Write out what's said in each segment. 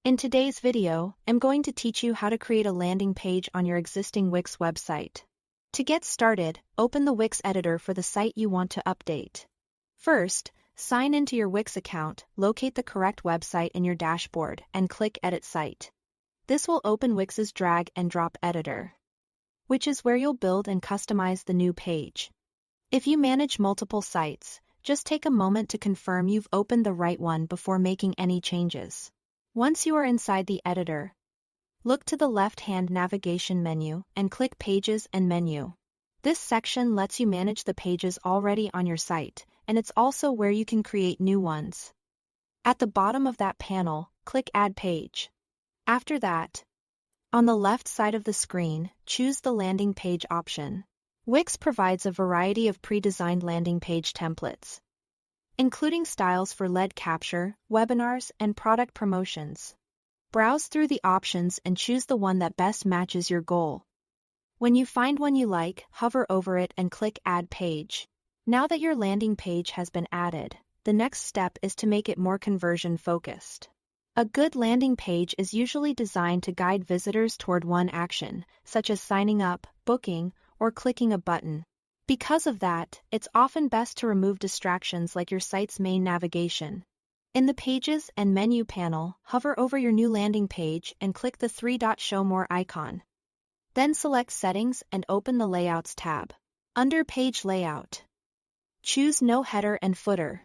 In today's video, I'm going to teach you how to create a landing page on your existing Wix website. To get started, open the Wix editor for the site you want to update. First, sign into your Wix account, locate the correct website in your dashboard, and click Edit Site. This will open Wix's drag and drop editor, which is where you'll build and customize the new page. If you manage multiple sites, just take a moment to confirm you've opened the right one before making any changes. Once you are inside the editor, look to the left-hand navigation menu and click Pages and Menu. This section lets you manage the pages already on your site, and it's also where you can create new ones. At the bottom of that panel, click Add Page. After that, on the left side of the screen, choose the Landing Page option. Wix provides a variety of pre-designed landing page templates, including styles for lead capture, webinars, and product promotions. Browse through the options and choose the one that best matches your goal. When you find one you like, hover over it and click Add Page. Now that your landing page has been added, the next step is to make it more conversion-focused. A good landing page is usually designed to guide visitors toward one action, such as signing up, booking, or clicking a button. Because of that, it's often best to remove distractions like your site's main navigation. In the Pages and Menu panel, hover over your new landing page and click the three-dot Show More icon. Then select Settings and open the Layouts tab. Under Page Layout, choose No Header and Footer.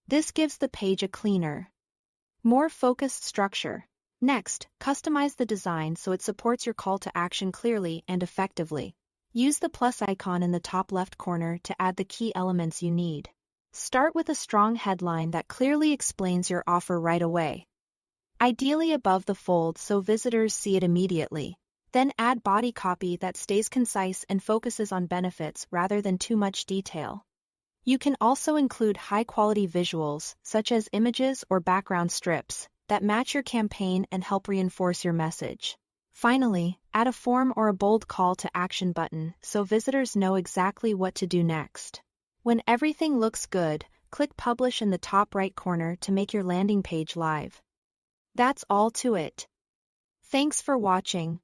This gives the page a cleaner, more focused structure. Next, customize the design so it supports your call to action clearly and effectively. Use the plus icon in the top left corner to add the key elements you need. Start with a strong headline that clearly explains your offer right away, ideally above the fold so visitors see it immediately. Then add body copy that stays concise and focuses on benefits rather than too much detail. You can also include high-quality visuals, such as images or background strips, that match your campaign and help reinforce your message. Finally, add a form or a bold call to action button so visitors know exactly what to do next. When everything looks good, click Publish in the top right corner to make your landing page live. That's all to it. Thanks for watching.